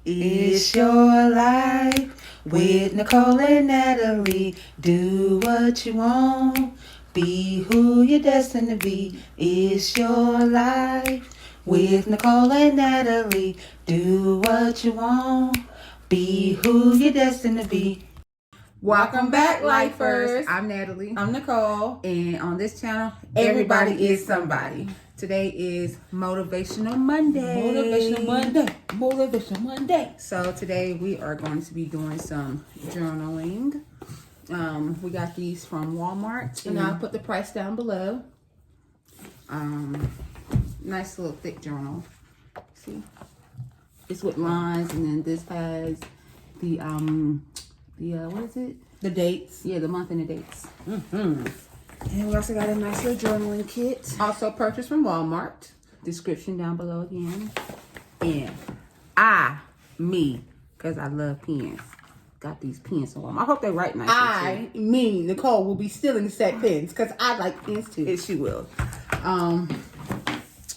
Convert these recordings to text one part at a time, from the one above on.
It's your life with Nicole and Natalie. Do what you want. Be who you're destined to be. It's your life with Nicole and Natalie. Do what you want. Be who you're destined to be. Welcome back, lifers. I'm Natalie. I'm Nicole. And on this channel, Everybody is somebody. Today is Motivational Monday. Motivational Monday. So today we are going to be doing some journaling. We got these from Walmart. And I'll put the price down below. Nice little thick journal. See? It's with lines, and then this has the what is it? The dates. Yeah, the month and the dates. And we also got a nice little journaling kit. Also purchased from Walmart. Description down below again. And because I love pens. Got these pens from Walmart. I hope they write nice. Nicole, will be stealing said pens because I like pens too. Yes, she will.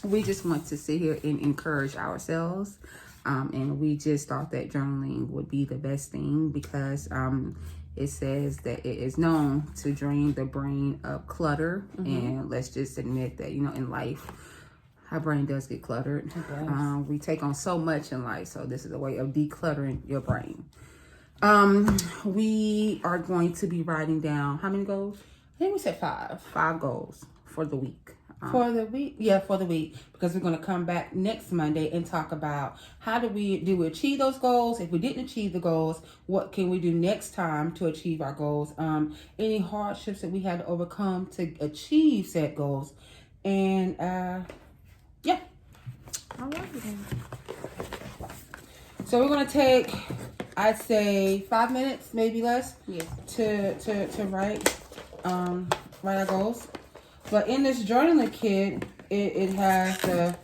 We just want to sit here and encourage ourselves. And we just thought that journaling would be the best thing because it says that it is known to drain the brain of clutter. And let's just admit that, in life, our brain does get cluttered. We take on so much in life. So this is a way of decluttering your brain. We are going to be writing down how many goals? I think we said 5. 5 goals for the week. For the week? Yeah, for the week. Because we're going to come back next Monday and talk about how do we achieve those goals? If we didn't achieve the goals, what can we do next time to achieve our goals? Any hardships that we had to overcome to achieve said goals. And, yeah. All right. So we're going to take, I'd say, 5 minutes, maybe less, Yes. to write our goals. But in this journaling kit, it has the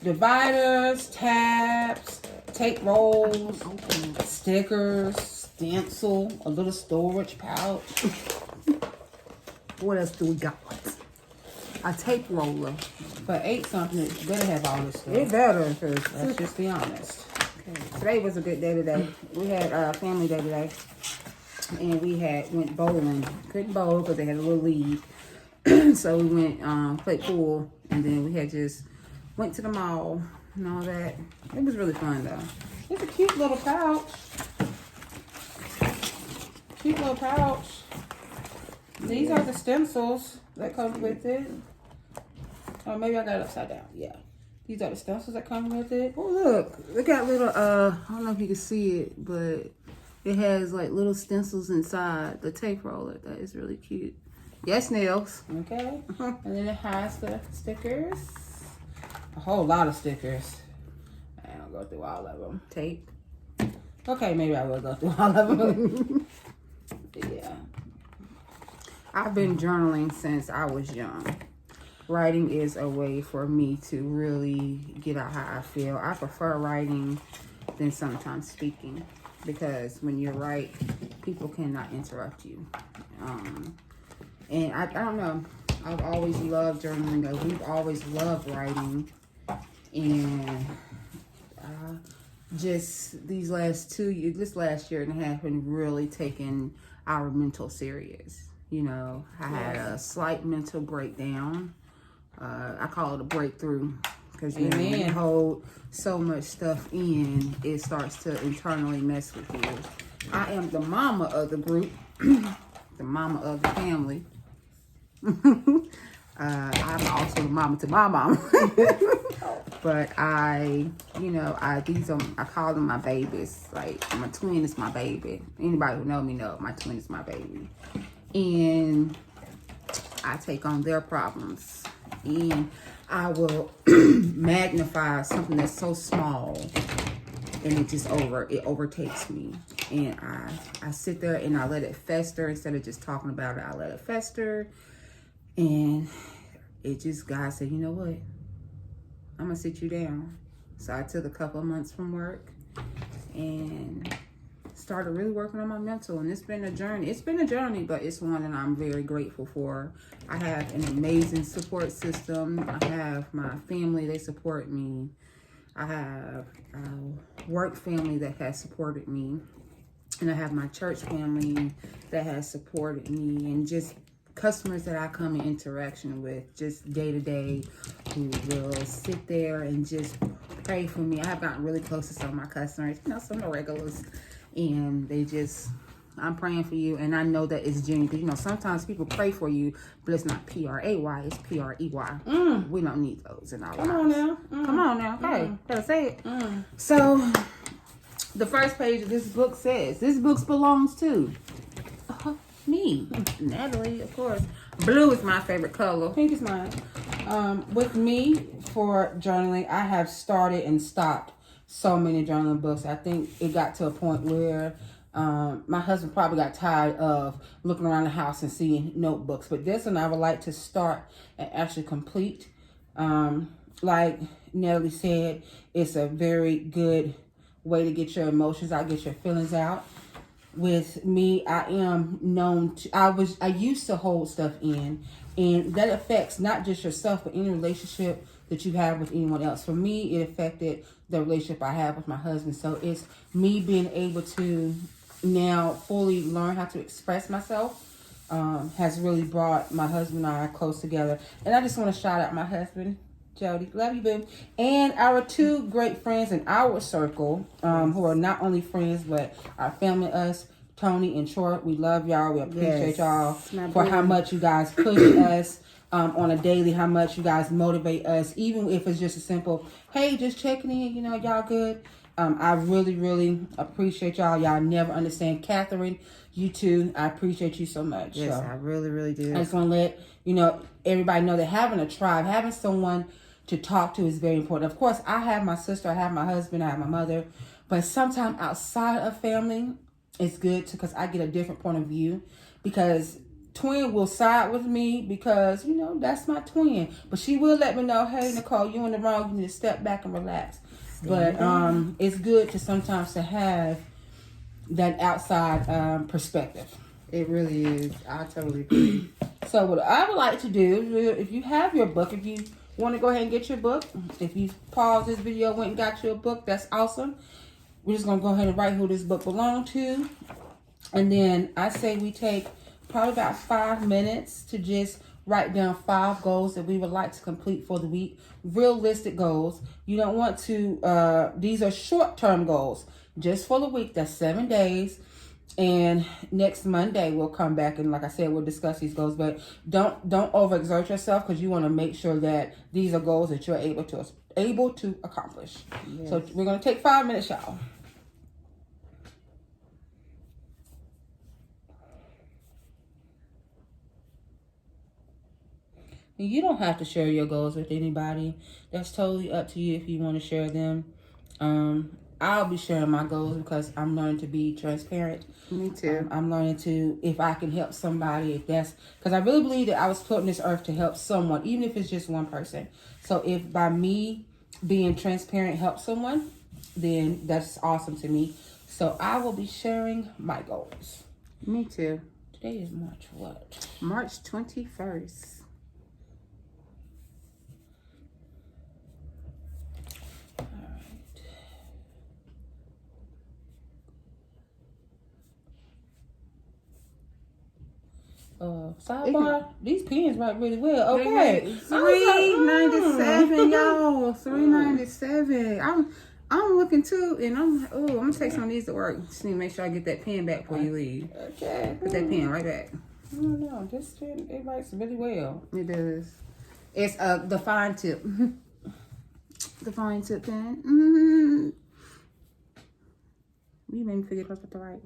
dividers, tabs, tape rolls, stickers, stencil, a little storage pouch. What else do we got? A tape roller. For 8 something, it better have all this stuff. It better. Let's just be honest. Okay. Today was a good day today. We had a family day today. And we went bowling. Couldn't bowl because they had a little lead. So we went, played pool, and then we just went to the mall and all that. It was really fun, though. It's a cute little pouch. Cute little pouch. These are the stencils that come with it. Oh, maybe I got it upside down. Yeah. These are the stencils that come with it. Oh, look. They got little, I don't know if you can see it, but it has, like, little stencils inside the tape roller. That is really cute. Yes, nails. Okay. And then it has the stickers. A whole lot of stickers. I don't go through all of them. Tape. Okay, maybe I will go through all of them. Yeah. I've been journaling since I was young. Writing is a way for me to really get out how I feel. I prefer writing than sometimes speaking. Because when you write, people cannot interrupt you. And I don't know, I've always loved journaling. We've always loved writing. And just this last year and a half, been really taking our mental serious. I had a slight mental breakdown. I call it a breakthrough. Because when you hold so much stuff in, it starts to internally mess with you. I am the mama of the group, the mama of the family. I'm also the mama to my mama. But I call them my babies. Like, my twin is my baby. Anybody who know me know my twin is my baby. And I take on their problems. And I will magnify something that's so small, and it overtakes me. And I sit there and I let it fester. Instead of just talking about it, I let it fester. And God said, you know what? I'm going to sit you down. So I took a couple of months from work and started really working on my mental. And it's been a journey. It's been a journey, but it's one that I'm very grateful for. I have an amazing support system. I have my family. They support me. I have work family that has supported me. And I have my church family that has supported me, and just customers that I come in interaction with just day to day, who will sit there and just pray for me. I have gotten really close to some of my customers, you know, some of the regulars, and they just, I'm praying for you, and I know that it's genuine, because, you know, sometimes people pray for you, but it's not P-R-A-Y, it's P-R-E-Y. We don't need those in our lives. Come on now. Come on now. Hey, gotta say it. So, the first page of this book says, this book belongs to me, Natalie, of course. Blue is my favorite color. Pink is mine. With me, for journaling, I have started and stopped so many journaling books. I think it got to a point where my husband probably got tired of looking around the house and seeing notebooks. But this one I would like to start and actually complete. Like Natalie said, it's a very good way to get your emotions out, get your feelings out. With me, I am known to, I used to hold stuff in, and that affects not just yourself, but any relationship that you have with anyone else. For me, it affected the relationship I have with my husband. So it's me being able to now fully learn how to express myself, has really brought my husband and I close together. And I just want to shout out my husband, Jody, love you, boo, and our two great friends in our circle, who are not only friends but our family, us, Tony and Troy. We love y'all. We appreciate y'all for how much you guys push us on a daily, how much you guys motivate us, even if it's just a simple, hey, just checking in, you know, y'all good. I really, really appreciate y'all. Y'all never understand. Catherine, you too. I appreciate you so much. Yes, so, I really, really do. I just want to let, you know, everybody know that having a tribe, having someone to talk to is very important. Of course, I have my sister, I have my husband, I have my mother, but sometimes outside of family, it's good because I get a different point of view, because twin will side with me because, you know, that's my twin, but she will let me know, hey, Nicole, you in the wrong, you need to step back and relax. But it's good to sometimes to have that outside perspective. It really is. I totally agree. So what I would like to do, if you have your book, if you want to go ahead and get your book, if you pause this video, went and got you a book, that's awesome. We're just going to go ahead and write who this book belongs to. And then I say we take probably about 5 minutes to just write down 5 goals that we would like to complete for the week. Realistic goals. You don't want to, these are short-term goals. Just for the week, that's 7 days. And next Monday we'll come back and, like I said, we'll discuss these goals. But don't overexert yourself, because you want to make sure that these are goals that you're able to accomplish. Yes. So we're going to take 5 minutes, y'all. And you don't have to share your goals with anybody. That's totally up to you if you want to share them. I'll be sharing my goals because I'm learning to be transparent. Me too. I'm learning to, if I can help somebody, if that's, because I really believe that I was put on this earth to help someone, even if it's just one person. So if by me being transparent helps someone, then that's awesome to me. So I will be sharing my goals. Me too. Today is March what? March 21st. Sidebar, these pens write really well. Okay. $3.97, y'all. $3.97. I'm looking too, and I'm gonna take some of these to work. Just need to make sure I get that pen back before you leave. Okay. Put that pen right back. I don't know. This pen, it writes really well. It does. It's the fine tip. The fine tip pen. You made me forget what to write.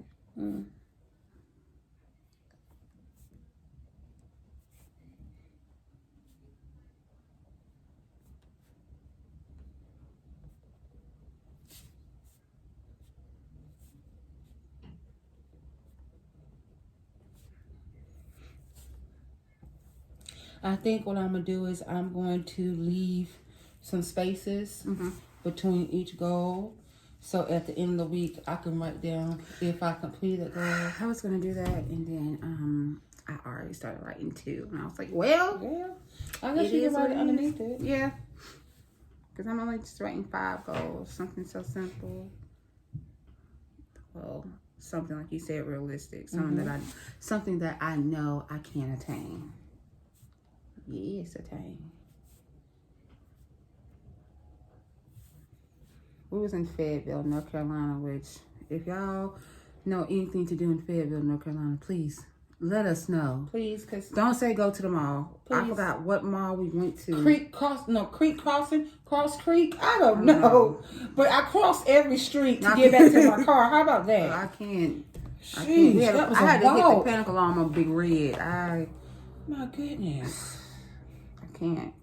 I think what I'm going to do is I'm going to leave some spaces between each goal. So at the end of the week, I can write down if I completed a goal. I was going to do that, and then I already started writing too. And I was like, well, yeah, I guess you can write it underneath it. Yeah. Because I'm only just writing 5 goals. Something so simple. something like you said, realistic, something that I know I can attain. Yes, attain. We was in Fayetteville, North Carolina, which if y'all know anything to do in Fayetteville, North Carolina, please let us know. Please, because don't say go to the mall. Please. I forgot what mall we went to. Creek Crossing, Cross Creek. I don't know, but I crossed every street to get back to my car. How about that? I can't. Sheesh, I had to hit the panic alarm on Big Red. My goodness. I can't.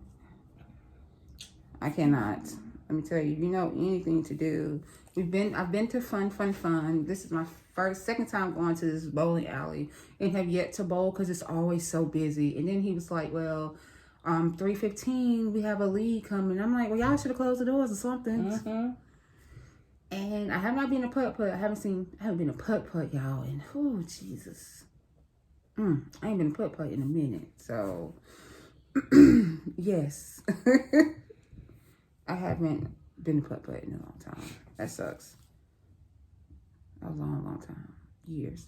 I cannot. Let me tell you, if you know anything to do, I've been to fun. This is my second time going to this bowling alley and have yet to bowl because it's always so busy. And then he was like, well, 3:15, we have a league coming. I'm like, well, y'all should have closed the doors or something. And I have not been a putt-putt. I haven't been a putt-putt, y'all. And, oh, Jesus. I ain't been a putt-putt in a minute. So, yes. I haven't been a putt-putt in a long time. That sucks. A long time. Years.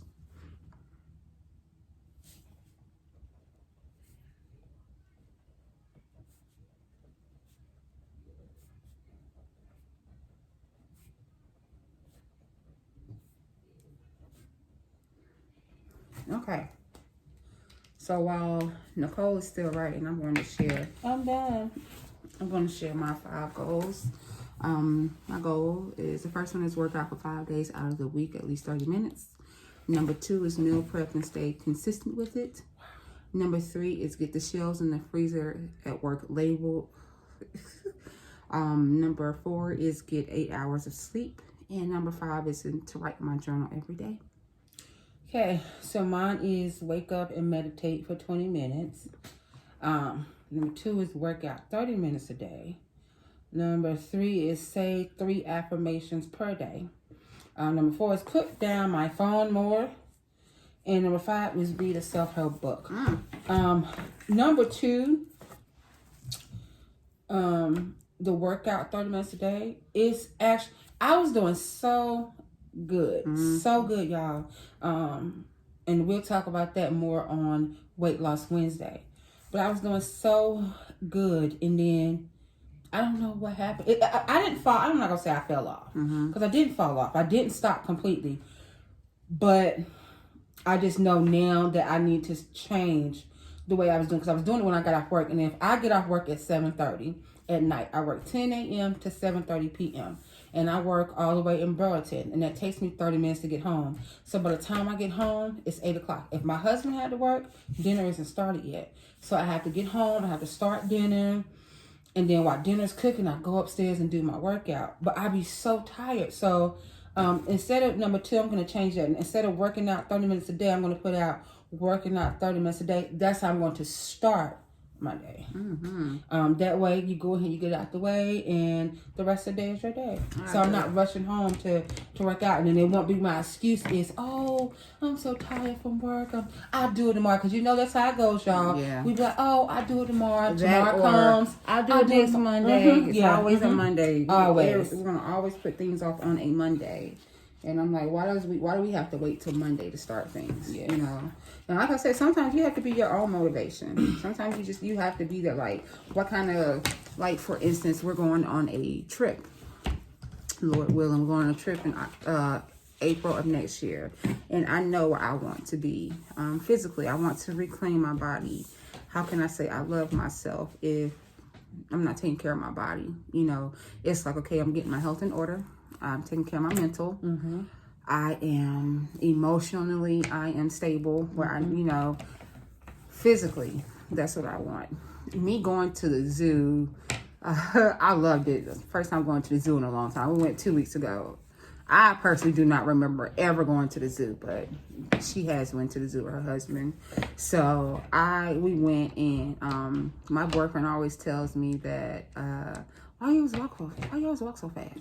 Okay. So while Nicole is still writing, I'm going to share. I'm done. I'm going to share my 5 goals. My goal is, the first one is work out for 5 days out of the week, at least 30 minutes. Number 2 is meal prep and stay consistent with it. Number 3 is get the shelves in the freezer at work labeled. Number 4 is get 8 hours of sleep. And number 5 is to write my journal every day. Okay, so mine is wake up and meditate for 20 minutes. Number 2 is work out 30 minutes a day. Number 3 is say 3 affirmations per day. Number 4 is put down my phone more. And number 5 is read a self-help book. Number 2, the workout 30 minutes a day is actually, I was doing so good. So good, y'all. And we'll talk about that more on Weight Loss Wednesday. But I was doing so good, and then I don't know what happened. I didn't fall. I'm not going to say I fell off. Because I didn't fall off. I didn't stop completely. But I just know now that I need to change the way I was doing. Because I was doing it when I got off work. And if I get off work at 7:30 at night, I work 10 a.m. to 7:30 p.m. And I work all the way in Burlington. And that takes me 30 minutes to get home. So by the time I get home, it's 8 o'clock. If my husband had to work, dinner isn't started yet. So I have to get home. I have to start dinner. And then while dinner's cooking, I go upstairs and do my workout. But I be so tired. So instead of number 2, I'm going to change that. And instead of working out 30 minutes a day, I'm going to put out working out 30 minutes a day. That's how I'm going to start my day. That way you go ahead, you get out the way, and the rest of the day is your day. So I'm not rushing home to work out, and then it won't be my excuse is, oh, I'm so tired from work. I'll do it tomorrow, because you know that's how it goes, y'all. Yeah. We be like, oh, I'll do it tomorrow. Tomorrow comes. I'll do it next Monday. It's always a Monday. Always. We're gonna always put things off on a Monday. And I'm like, why do we have to wait till Monday to start things? Yes. You know? And like I said, sometimes you have to be your own motivation. Sometimes you have to be there, like, what kind of, like, for instance, we're going on a trip. Lord willing, we're going on a trip in April of next year. And I know where I want to be. Physically, I want to reclaim my body. How can I say I love myself if I'm not taking care of my body? You know, it's like, okay, I'm getting my health in order. I'm taking care of my mental. I am emotionally, I am stable. Where I, you know, physically, that's what I want. Me going to the zoo, I loved it. First time going to the zoo in a long time. We went 2 weeks ago. I personally do not remember ever going to the zoo, but she has went to the zoo with her husband. So we went, and my boyfriend always tells me that why you always walk so fast?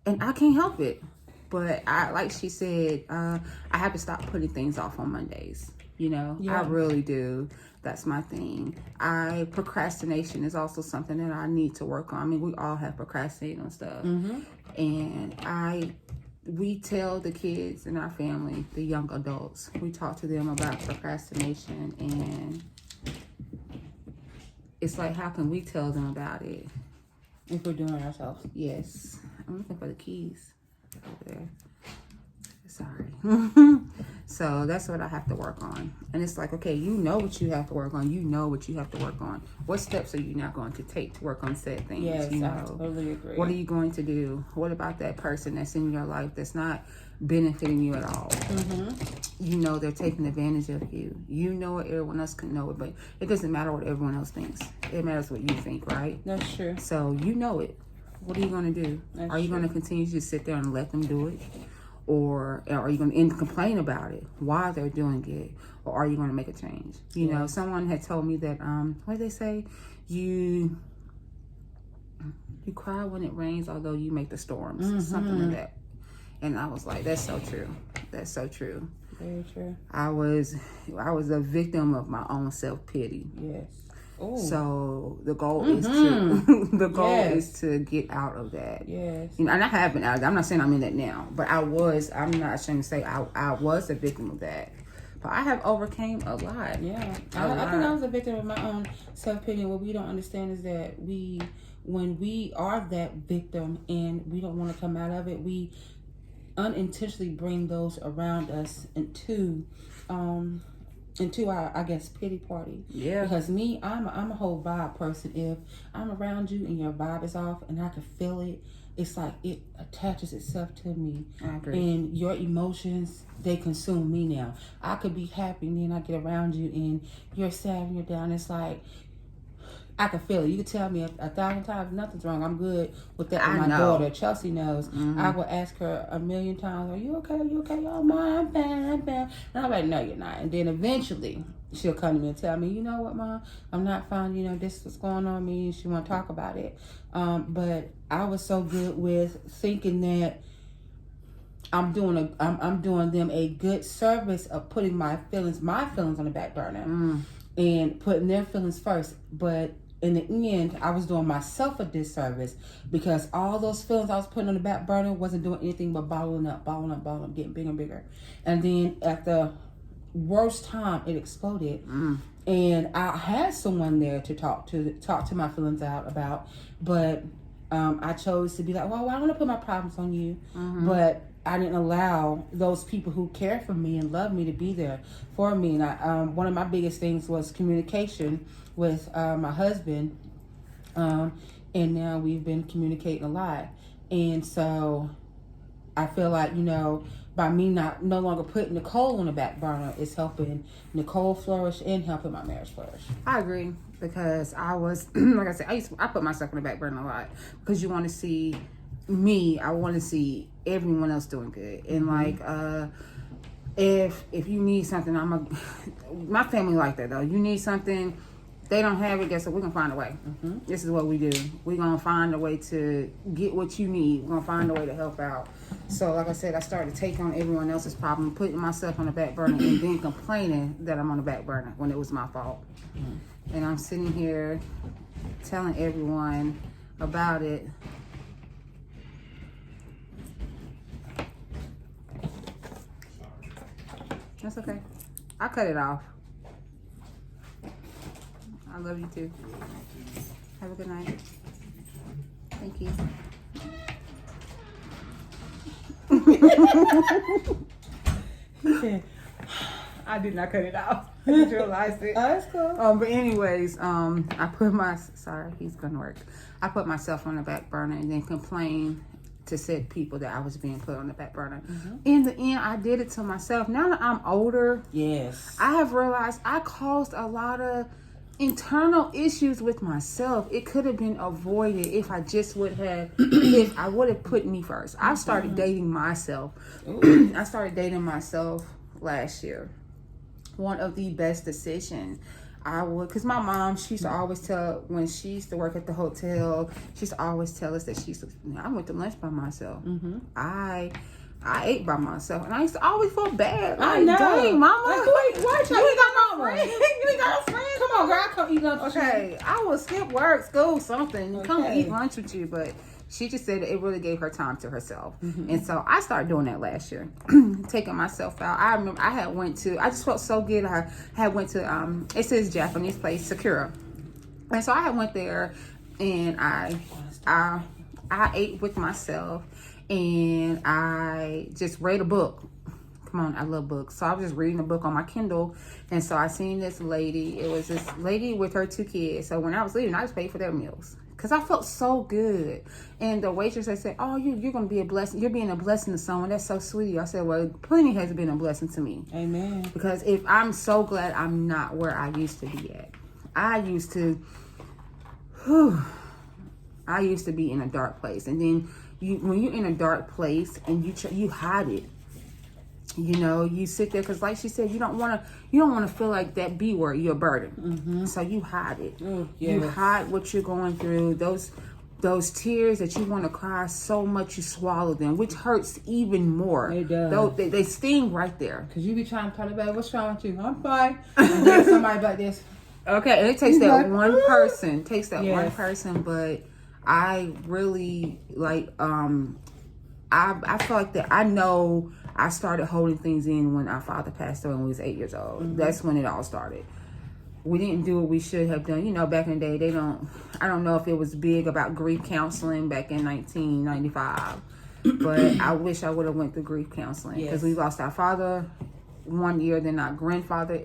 And I can't help it. But like she said, I have to stop putting things off on Mondays. You know, I really do. That's my thing. Procrastination is also something that I need to work on. I mean, we all have procrastinated on stuff. And we tell the kids in our family, the young adults, we talk to them about procrastination, and it's like, how can we tell them about it if we're doing it ourselves? Yes. I'm looking for the keys over there. Sorry. So that's what I have to work on. And it's like, okay, you know what you have to work on. You know what you have to work on. What steps are you not going to take to work on said things? Yes, you know? I totally agree. What are you going to do? What about that person that's in your life that's not benefiting you at all? You know they're taking advantage of you. You know it, everyone else can know it, but it doesn't matter what everyone else thinks. It matters what you think, right? That's true. So you know it. What are you going to do? Are you going to continue to just sit there and let them do it? Or are you going to complain about it while they're doing it? Or are you going to make a change? You know, someone had told me that, what did they say? You cry when it rains, although you make the storms. Something like that. And I was like, that's so true. That's so true. Very true. I was a victim of my own self-pity. Yes. Ooh. So the goal is to get out of that. Yes. You know, and I have been out of that. I'm not saying I'm in that now, but I'm not ashamed to say I was a victim of that. But I have overcame a lot. Yeah. I think I was a victim of my own self-pity. What we don't understand is that when we are that victim and we don't want to come out of it, we unintentionally bring those around us into our, I guess, pity party. Yeah. Because me, I'm a whole vibe person. If I'm around you and your vibe is off and I can feel it, it's like it attaches itself to me. I agree. And your emotions, they consume me now. I could be happy and then I get around you and you're sad and you're down. It's like, I can feel it. You can tell me 1,000 times nothing's wrong. I'm good with that. With my daughter, Chelsea knows. I will ask her 1,000,000 times, "Are you okay? Are you okay?" "Oh, Mom, I'm fine. I'm fine." And I'm like, "No, you're not." And then eventually, she'll come to me and tell me, "You know what, Mom? I'm not fine. You know, this is what's going on with me." She want to talk about it. But I was so good with thinking that I'm doing them a good service of putting my feelings on the back burner and putting their feelings first. But in the end, I was doing myself a disservice because all those feelings I was putting on the back burner wasn't doing anything but bottling up, getting bigger and bigger. And then at the worst time, it exploded. And I had someone there to talk to my feelings out about, but I chose to be like, well, I don't want to put my problems on you, but I didn't allow those people who care for me and love me to be there for me. And one of my biggest things was communication with my husband, and now we've been communicating a lot. And so I feel like, you know, by me no longer putting Nicole on the back burner, it's helping Nicole flourish and helping my marriage flourish. I agree, because I was, like I said, I put myself on the back burner a lot because you want to see me. I want to see everyone else doing good. And like, if you need something, my family like that though. You need something, they don't have it, guess what? We're going to find a way. This is what we do. We're going to find a way to get what you need. We're going to find a way to help out. So, like I said, I started to take on everyone else's problem, putting myself on the back burner, and then complaining that I'm on the back burner when it was my fault. And I'm sitting here telling everyone about it. That's okay. I cut it off. I love you too. Have a good night. Thank you. I did not cut it off. I just realized it. Oh, that's cool. But anyways, he's gonna work. I put myself on the back burner and then complained to said people that I was being put on the back burner. In the end, I did it to myself. Now that I'm older, yes, I have realized I caused a lot of internal issues with myself. It could have been avoided if I just would have, if I would have put me first. I started dating myself. I started dating myself last year. One of the best decisions because my mom, she used to always tell, when she used to work at the hotel, she used to always tell us that I went to lunch by myself. I ate by myself, and I used to always feel bad. Like, I know. Dang, mama. Like, why you ain't got no friend? You ain't got no friend? Come on, girl, I come eat lunch with you. Okay, I will skip work, school, something. Come eat lunch with you, but she just said it really gave her time to herself. And so I started doing that last year, taking myself out. I remember I just felt so good. I had went to, it's this Japanese place, Sakura. And so I had went there, and I ate with myself, and I just read a book. Come on, I love books. So I was just reading a book on my Kindle, and so I seen this lady. It was this lady with her 2 kids. So when I was leaving, I just paid for their meals because I felt so good. And the waitress, they said, "Oh, you're going to be a blessing. You're being a blessing to someone. That's so sweet of you." I said, "Well, plenty has been a blessing to me." Amen. Because if I'm so glad I'm not where I used to be at. I used to be in a dark place, and then when you're in a dark place and you hide it, you sit there because, like she said, you don't want to feel like that B word, you're a burden. So you hide it. You hide what you're going through. Those tears that you want to cry so much, you swallow them, which hurts even more. It does. They sting right there. Because you be trying to talk about what's wrong with you. I'm fine. And then somebody like this. Okay, and it takes that one person. Yes. One person, but I really I feel like that. I know I started holding things in when our father passed away when we was 8 years old. That's when it all started. We didn't do what we should have done. Back in the day, I don't know if it was big about grief counseling back in 1995, but I wish I would have went through grief counseling because we lost our father 1 year, then our grandfather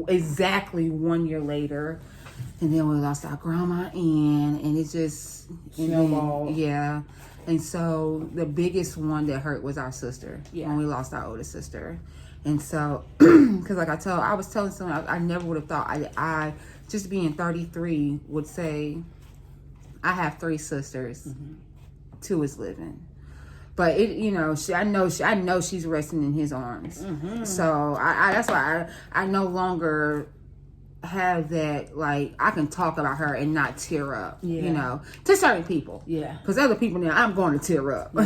exactly 1 year later, and then we lost our grandma, and it just snowballed. Yeah. And so the biggest one that hurt was our sister when we lost our older sister. And so, because I was telling someone, I never would have thought I just being 33 would say I have 3 sisters, 2 is living. But I know she's resting in his arms. So that's why I no longer have that, like, I can talk about her and not tear up, to certain people. Yeah. Because other people now, I'm going to tear up.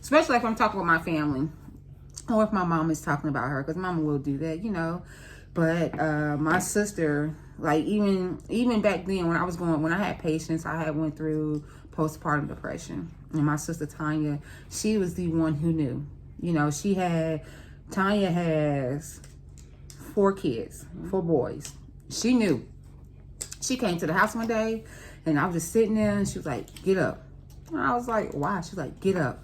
Especially if I'm talking with my family or if my mom is talking about her, because mama will do that, But my sister, like, even back then when I had patients, I had went through postpartum depression. And my sister Tanya, she was the one who knew. Tanya has 4 kids, 4 boys. She knew. She came to the house one day, and I was just sitting there, and she was like, "Get up." And I was like, "Why?" She was like, "Get up.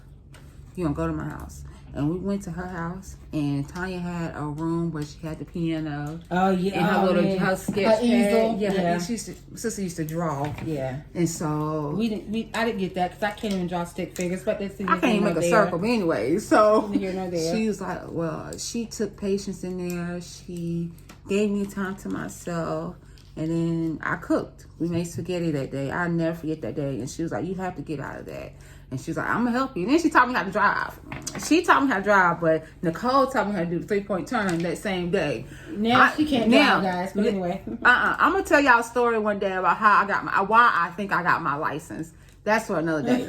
You're going to go to my house." And we went to her house, and Tanya had a room where she had the piano. Oh, yeah. And her little house sketch pad. Easel. Yeah. Sister used to draw. Yeah. And so I didn't get that because I can't even draw stick figures. But that's I can't even make a circle anyway. So there. She was like, well, she took patience in there. She gave me time to myself. And then I cooked. We made spaghetti that day. I'll never forget that day. And she was like, "You have to get out of that." And she was like, "I'm going to help you." And then she taught me how to drive. She taught me how to drive, but Nicole taught me how to do the 3-point turn that same day. Now she can't drive, guys. But anyway. I'm going to tell y'all a story one day about how why I think I got my license. That's for another day, y'all.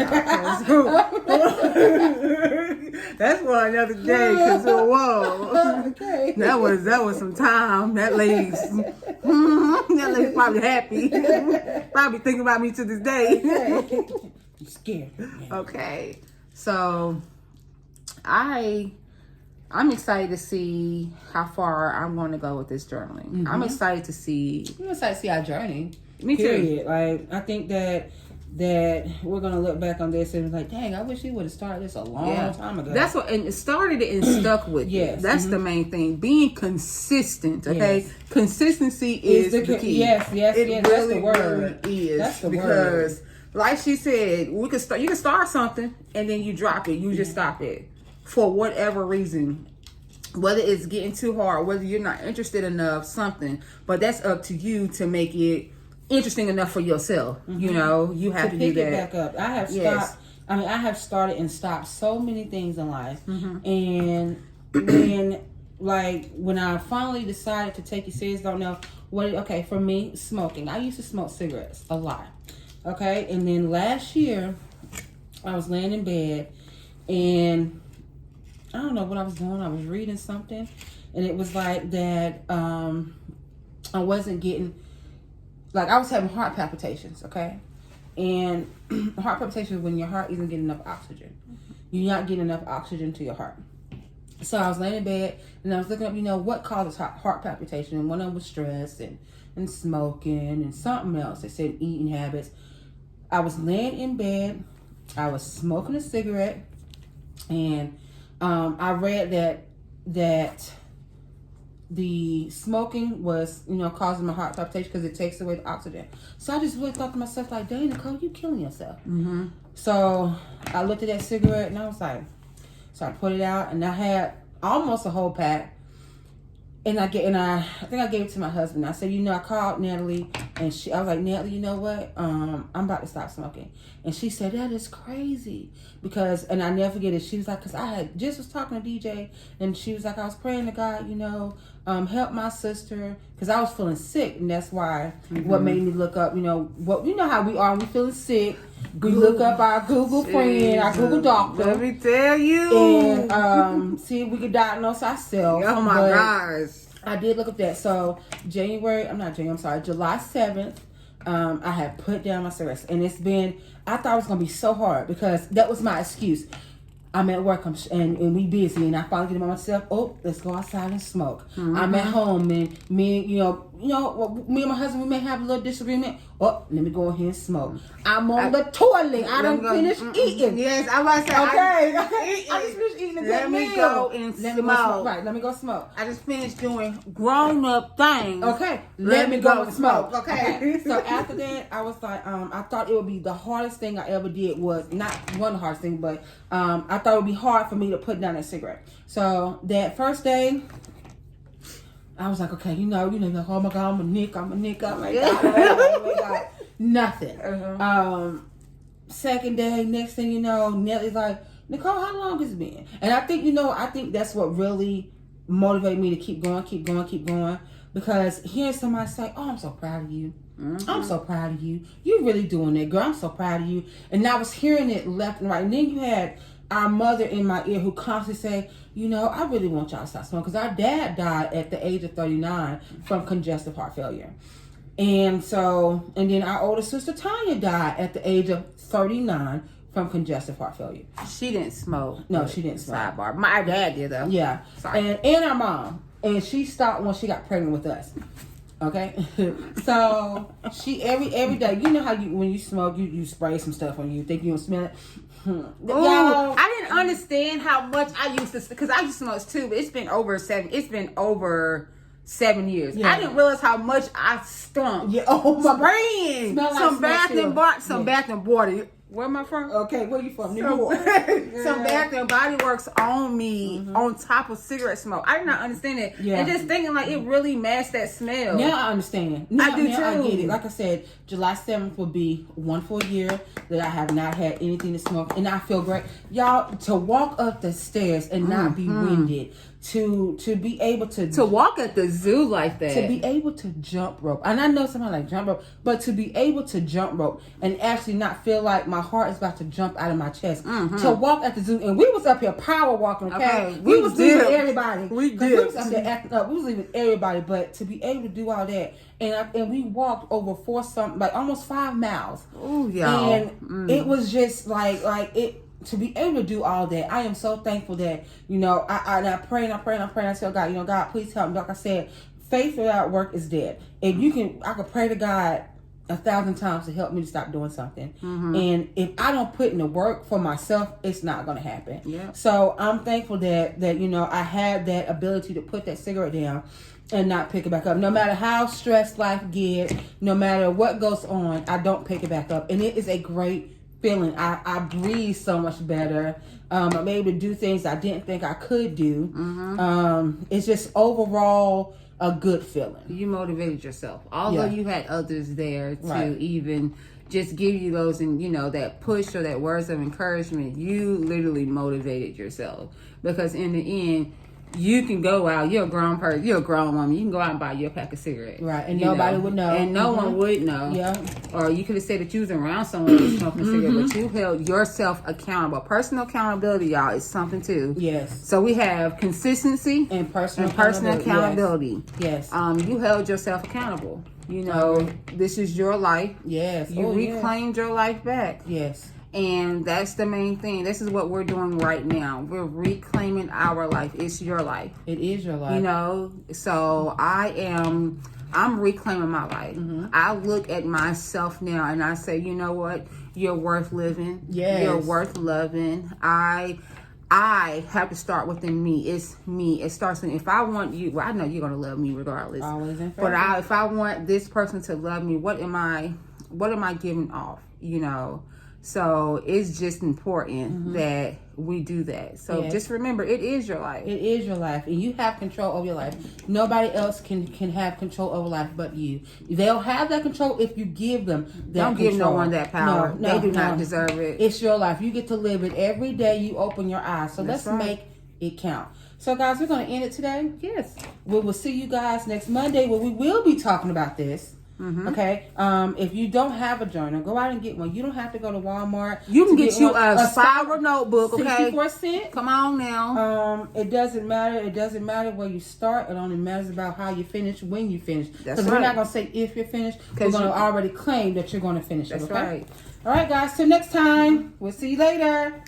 That's for another day, because, whoa. Okay. That was some time. That lady's probably happy. Probably thinking about me to this day. I'm scared. Okay. So I'm excited to see how far I'm going to go with this journaling. I'm excited to see. I'm excited to see our journey. Me Period. too. Like, I think that we're gonna look back on this and be like, dang, I wish you would have started this a long time ago. That's what, and it started it and stuck with it. That's the main thing. Being consistent, okay? Yes. Consistency is the key. Yes, it really, really, that's the word. Really is. That's the because, word. Like she said, you can start something and then you drop it. You just stop it for whatever reason. Whether it's getting too hard, whether you're not interested enough, something. But that's up to you to make it interesting enough for yourself. You have to do that. Pick it back up. I have stopped. I have started and stopped so many things in life, and then when I finally decided to take it serious, don't know what. Okay, for me, smoking. I used to smoke cigarettes a lot. Okay, and then last year, I was laying in bed, and I don't know what I was doing. I was reading something, and it was like that. I wasn't getting. Like, I was having heart palpitations, okay? And heart palpitation is when your heart isn't getting enough oxygen. You're not getting enough oxygen to your heart. So I was laying in bed and I was looking up, what causes heart palpitation. And one of them was stress and smoking and something else. They said eating habits. I was laying in bed. I was smoking a cigarette. And I read that the smoking was, causing my heart palpitation because it takes away the oxygen. So I just really thought to myself, like, dang, Nicole, you killing yourself. Mm-hmm. So I looked at that cigarette and I was like, so I put it out and I had almost a whole pack. And I think I gave it to my husband. I said, I called Natalie and I was like, Natalie, you know what? I'm about to stop smoking. And she said, that is crazy. And I never forget it. She was like, because I had just was talking to DJ and she was like, I was praying to God, help my sister. Because I was feeling sick. And that's why what made me look up, how we are when we feeling sick. We look up our Google friend, our Google doctor. Let me tell you. And see if we could diagnose ourselves. Oh my gosh. I did look up that. So July 7th, I had put down my cigarettes. And I thought it was going to be so hard because that was my excuse. I'm at work and we busy and I finally get by myself. Oh, let's go outside and smoke. Mm-hmm. I'm at home and me and my husband, we may have a little disagreement. Oh, let me go ahead and smoke. I'm on the toilet. I done finished eating. Yes, I was saying. Okay. I just finished eating a good meal. Let me go and smoke. Right, let me go smoke. I just finished doing grown up things. Okay, let me go and smoke. Okay. So after that, I was like, I thought it would be the hardest thing I ever did was not one hardest thing, but I thought it would be hard for me to put down that cigarette. So that first day, I was like, okay, oh my God, I'm a nick. I'm like, oh my God, nothing. Uh-huh. Second day, next thing you know, Nellie's like, Nicole, how long has it been? And I think that's what really motivated me to keep going. Because hearing somebody say, oh, I'm so proud of you. Mm-hmm. I'm so proud of you. You're really doing that, girl. I'm so proud of you. And I was hearing it left and right. And then you had our mother in my ear who constantly say, I really want y'all to stop smoking. Because our dad died at the age of 39 from congestive heart failure. And then our older sister Tanya died at the age of 39 from congestive heart failure. She didn't smoke. No, she didn't smoke. Sidebar. My dad did though. Yeah. Sorry. And our mom. And she stopped when she got pregnant with us. Okay? So she every day, how when you smoke, you spray some stuff on you, think you don't smell it. Y'all, I didn't understand how much I used to, because I used to smoke too, but it's been over 7 years. Yeah. I didn't realize how much I stunk. Yeah. Oh my. Spraying some Bath and Body. Where am I from? Okay, where you from? New York. Some Bath and Body Works on me on top of cigarette smoke. I did not understand it. Yeah. And just thinking like it really masked that smell. Now I understand. I do too. I get it. Like I said, July 7th will be one full year that I have not had anything to smoke. And I feel great. Y'all, to walk up the stairs and not be winded. To be able to walk at the zoo like that, to be able to jump rope, and I know somebody like jump rope, but to be able to jump rope and actually not feel like my heart is about to jump out of my chest, to walk at the zoo, and we was up here power walking, okay? We was leaving everybody, we was up there acting up, we was leaving everybody, but to be able to do all that, and we walked over almost 5 miles. Oh y'all, and it was just like it. To be able to do all that, I am so thankful that, I pray and I tell God, God, please help me. Like I said, faith without work is dead. If I could pray to God 1,000 times to help me to stop doing something. Mm-hmm. And if I don't put in the work for myself, it's not going to happen. Yeah. So I'm thankful that I had that ability to put that cigarette down and not pick it back up. No matter how stressed life gets, no matter what goes on, I don't pick it back up. And it is a great feeling. I breathe so much better. I'm able to do things I didn't think I could do. Mm-hmm. It's just overall a good feeling. You motivated yourself. Although you had others there to even just give you those and that push or that words of encouragement, you literally motivated yourself. Because in the end, you can go out, you're a grown person, you're a grown woman, you can go out and buy your pack of cigarettes. Right, and nobody would know. And no one would know. Yeah. Or you could have said that you was around someone who was smoking a cigarette, but you held yourself accountable. Personal accountability, y'all, is something too. Yes. So we have consistency and personal accountability. Yes. You held yourself accountable. You know, this is your life. Yes. You reclaimed your life back. Yes. And that's the main thing. This is what we're doing right now. We're reclaiming our life. It's your life. It is your life. You know, so I'm reclaiming my life. I look at myself now and I say, you know what? You're worth living. Yes. You're worth loving. I have to start within me. It's me. It starts in, if I want you, well, I know you're going to love me regardless. Always in But if I want this person to love me, what am I giving off? You know? So it's just important that we do that. So just remember, it is your life. It is your life, and you have control over your life. Nobody else can have control over life but you. They'll have that control if you give them that Don't control. give no one that power. No, they do not deserve it. It's your life. You get to live it every day you open your eyes. So let's make it count. So guys, we're going to end it today. Yes. We will see you guys next Monday where we will be talking about this. Okay. If you don't have a journal, go out and get one. You don't have to go to Walmart. You can get you a spiral notebook. Okay. 64 cents. Come on now. It doesn't matter. It doesn't matter where you start. It only matters about how you finish, when you finish. Because we're not going to say if you're finished. We're going to already claim that you're going to finish it. That's okay? right. All right, guys. Till next time. We'll see you later.